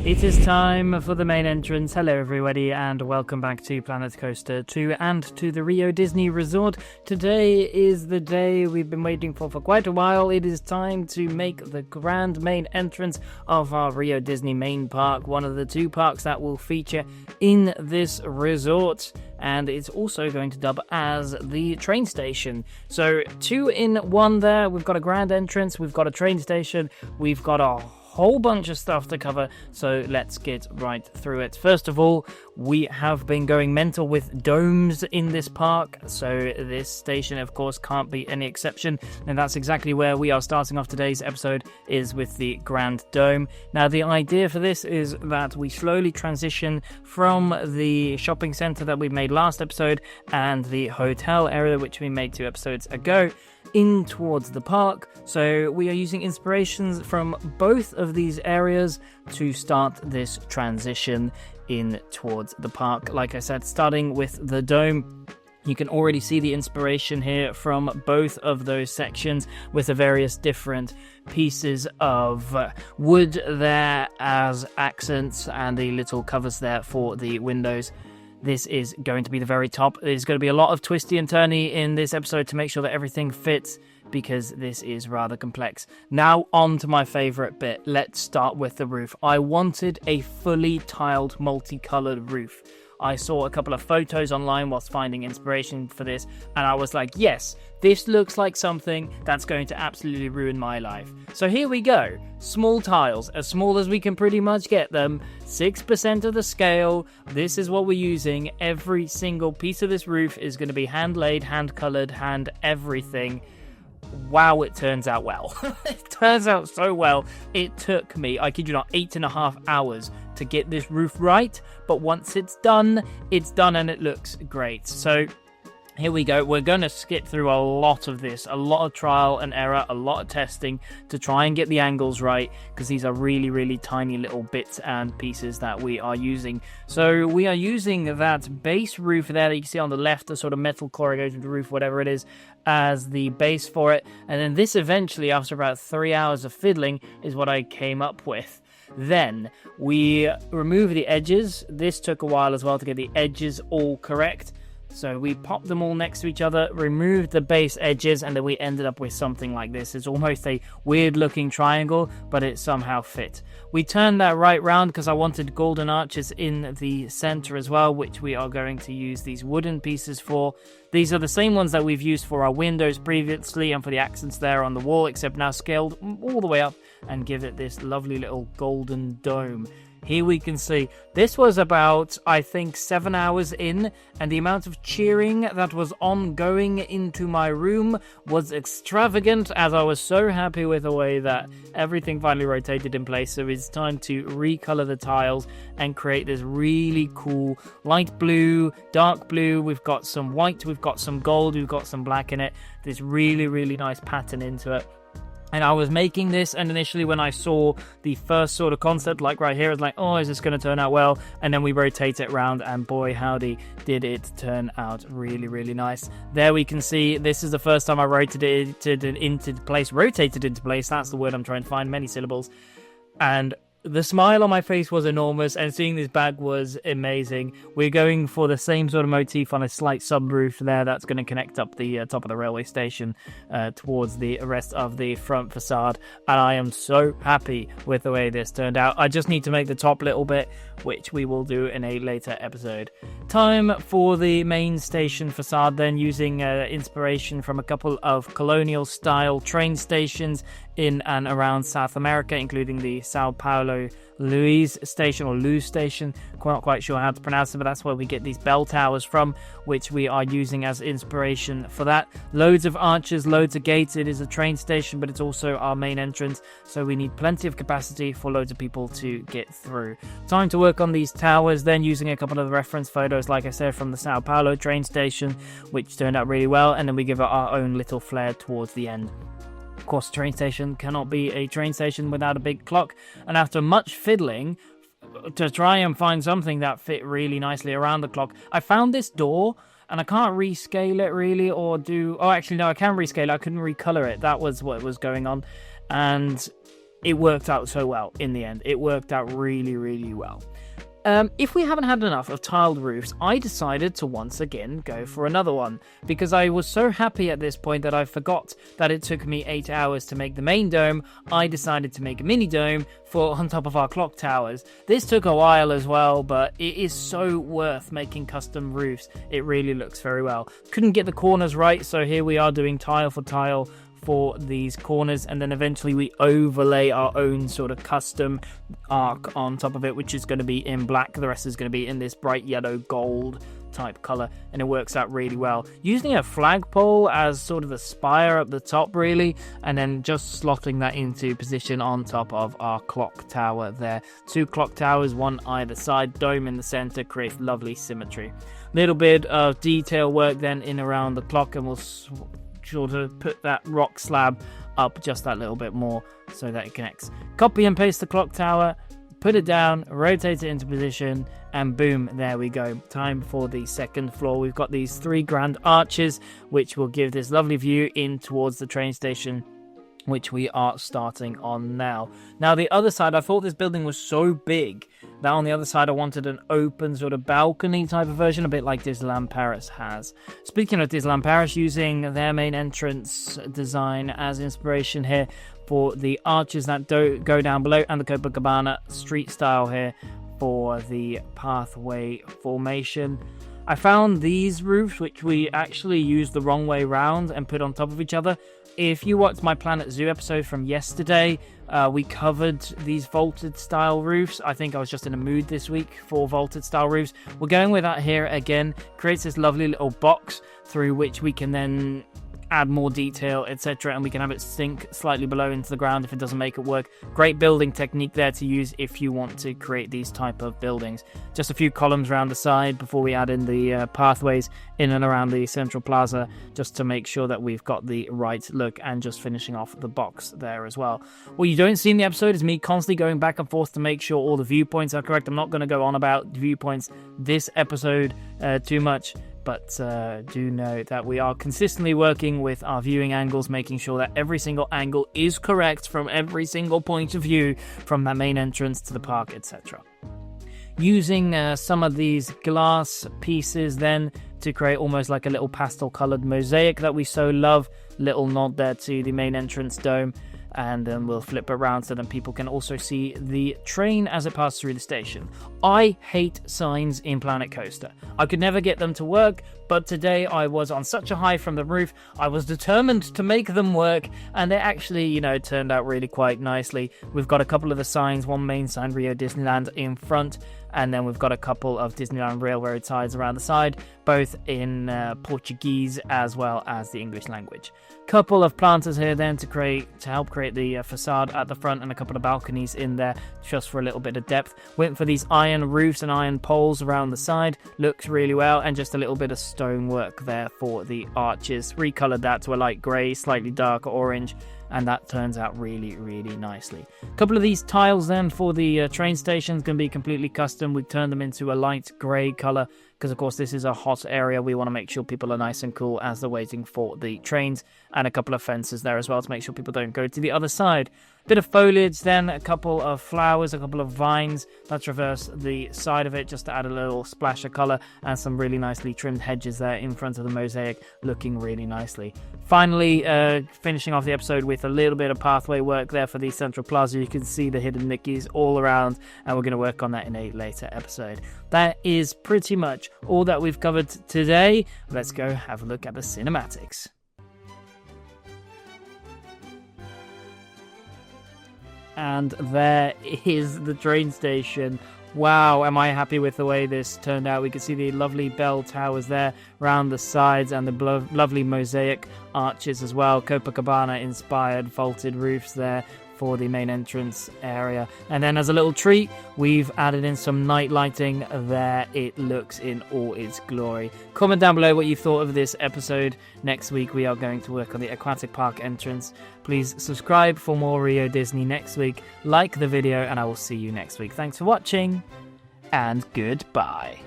It is time for the main entrance. Hello everybody and welcome back to Planet Coaster 2 and to the Rio Disney Resort. Today is the day we've been waiting for quite a while. It is time to make the grand main entrance of our Rio Disney main park, one of the two parks that will feature in this resort. And it's also going to dub as the train station. So 2 in 1 there. We've got a grand entrance, we've got a train station, we've got a whole bunch of stuff to cover, so let's get right through it. First of all, we have been going mental with domes in this park, so this station of course can't be any exception, and that's exactly where we are starting off today's episode, is with the Grand Dome. Now the idea for this is that we slowly transition from the shopping center that we made last episode and the hotel area which we made 2 episodes ago in towards the park. So we are using inspirations from both of these areas to start this transition in towards the park. Like I said, starting with the dome, you can already see the inspiration here from both of those sections with the various different pieces of wood there as accents and the little covers there for the windows. This is going to be the very top. There's going to be a lot of twisty and turny in this episode to make sure that everything fits, because this is rather complex. Now on to my favourite bit. Let's start with the roof. I wanted a fully tiled, multicoloured roof. I saw a couple of photos online whilst finding inspiration for this, and I was like, yes, this looks like something that's going to absolutely ruin my life. So here we go. Small tiles, as small as we can pretty much get them, 6% of the scale. This is what we're using. Every single piece of this roof is going to be hand-laid, hand-coloured, hand everything. Wow, it turns out well. It turns out so well. It took me, I kid you not, 8.5 hours to get this roof right, but once it's done and it looks great. So here we go. We're going to skip through a lot of this, a lot of trial and error, a lot of testing to try and get the angles right, because these are really, really tiny little bits and pieces that we are using. So we are using that base roof there that you can see on the left, the sort of metal corrugated roof, whatever it is, as the base for it. And then this eventually, after about 3 hours of fiddling, is what I came up with. Then we remove the edges. This took a while as well to get the edges all correct. So we popped them all next to each other, removed the base edges, and then we ended up with something like this. It's almost a weird looking triangle, but it somehow fit. We turned that right round because I wanted golden arches in the center as well, which we are going to use these wooden pieces for. These are the same ones that we've used for our windows previously and for the accents there on the wall, except now scaled all the way up and give it this lovely little golden dome. Here we can see this was about, I think, 7 hours in, and the amount of cheering that was ongoing into my room was extravagant, as I was so happy with the way that everything finally rotated in place. So it's time to recolor the tiles and create this really cool light blue, dark blue. We've got some white, we've got some gold, we've got some black in it. This really, really nice pattern into it. And I was making this, and initially when I saw the first sort of concept, like right here, I was like, oh, is this going to turn out well? And then we rotate it around, and boy, howdy, did it turn out really, really nice. There we can see, this is the first time I rotated it into place, that's the word I'm trying to find, many syllables. And the smile on my face was enormous, and seeing this bag was amazing. We're going for the same sort of motif on a slight subroof there that's going to connect up the top of the railway station towards the rest of the front facade, and I am so happy with the way this turned out. I just need to make the top little bit, which we will do in a later episode. Time for the main station facade then, using inspiration from a couple of colonial style train stations in and around South America, including the Sao Paulo Luz station, or Luz station, not quite sure how to pronounce it, but that's where we get these bell towers from, which we are using as inspiration for that. Loads of arches, loads of gates. It is a train station, but it's also our main entrance, so we need plenty of capacity for loads of people to get through. Time to work on these towers then, using a couple of reference photos, like I said, from the Sao Paulo train station, which turned out really well, and then we give it our own little flair towards the end. Of course, a train station cannot be a train station without a big clock, and after much fiddling to try and find something that fit really nicely around the clock, I found this door, and I can't rescale it really, or do... Oh, actually, no, I can rescale it. I couldn't recolor it. That was what was going on. And it worked out so well in the end. It worked out really, really well. If we haven't had enough of tiled roofs, I decided to once again go for another one, because I was so happy at this point that I forgot that it took me 8 hours to make the main dome. I decided to make a mini dome for on top of our clock towers. This took a while as well, but it is so worth making custom roofs. It really looks very well. Couldn't get the corners right, so here we are doing tile for tile for these corners, and then eventually we overlay our own sort of custom arc on top of it, which is going to be in black. The rest is going to be in this bright yellow gold type color, and it works out really well. Using a flagpole as sort of a spire up the top really, and then just slotting that into position on top of our clock tower there. 2 clock towers, one either side, dome in the center, creates lovely symmetry. Little bit of detail work then in around the clock, and we'll sure to put that rock slab up just that little bit more so that it connects. Copy and paste the clock tower, put it down, rotate it into position, and boom, there we go. Time for the second floor. We've got these 3 grand arches, which will give this lovely view in towards the train station, which we are starting on now. Now, the other side, I thought this building was so big that on the other side I wanted an open sort of balcony type of version, a bit like Disneyland Paris has. Speaking of Disneyland Paris, using their main entrance design as inspiration here for the arches that go down below, and the Copacabana street style here for the pathway formation. I found these roofs, which we actually used the wrong way round and put on top of each other. If you watched my Planet Zoo episode from yesterday, we covered these vaulted style roofs. I think I was just in a mood this week for vaulted style roofs. We're going with that here again. Creates this lovely little box through which we can then add more detail, etc., and we can have it sink slightly below into the ground if it doesn't make it work. Great building technique there to use if you want to create these type of buildings. Just a few columns around the side before we add in the pathways in and around the central plaza, just to make sure that we've got the right look, and just finishing off the box there as well. What you don't see in the episode is me constantly going back and forth to make sure all the viewpoints are correct. I'm not going to go on about viewpoints this episode too much, but do know that we are consistently working with our viewing angles, making sure that every single angle is correct from every single point of view, from that main entrance to the park, etc. Using some of these glass pieces then to create almost like a little pastel coloured mosaic that we so love. Little nod there to the main entrance dome. And then we'll flip around so then people can also see the train as it passes through the station. I hate signs in Planet Coaster. I could never get them to work, but today I was on such a high from the roof, I was determined to make them work, and they actually, turned out really quite nicely. We've got a couple of the signs, one main sign, Rio Disneyland, in front, and then we've got a couple of Disneyland Railroad signs around the side, both in Portuguese as well as the English language. Couple of planters here then to help create the facade at the front, and a couple of balconies in there just for a little bit of depth. Went for these iron roofs and iron poles around the side, looks really well, and just a little bit of stonework there for the arches. Recolored that to a light grey, slightly darker orange, and that turns out really, really nicely. A couple of these tiles then for the train stations can be completely custom. We turned them into a light grey colour because, of course, this is a hot area. We want to make sure people are nice and cool as they're waiting for the trains, and a couple of fences there as well to make sure people don't go to the other side. Bit of foliage then, a couple of flowers, a couple of vines that traverse the side of it just to add a little splash of colour, and some really nicely trimmed hedges there in front of the mosaic, looking really nicely. Finally, finishing off the episode with a little bit of pathway work there for the central plaza. You can see the hidden Mickeys all around, and we're going to work on that in a later episode. That is pretty much all that we've covered today. Let's go have a look at the cinematics. And there is the train station. Wow, am I happy with the way this turned out. We can see the lovely bell towers there around the sides, and the lovely mosaic arches as well. Copacabana inspired vaulted roofs there for the main entrance area. And then as a little treat, we've added in some night lighting there. It looks in all its glory. Comment down below what you thought of this episode. Next week we are going to work on the aquatic park entrance. Please subscribe for more Rio Disney next week. Like the video, and I will see you next week. Thanks for watching, and goodbye.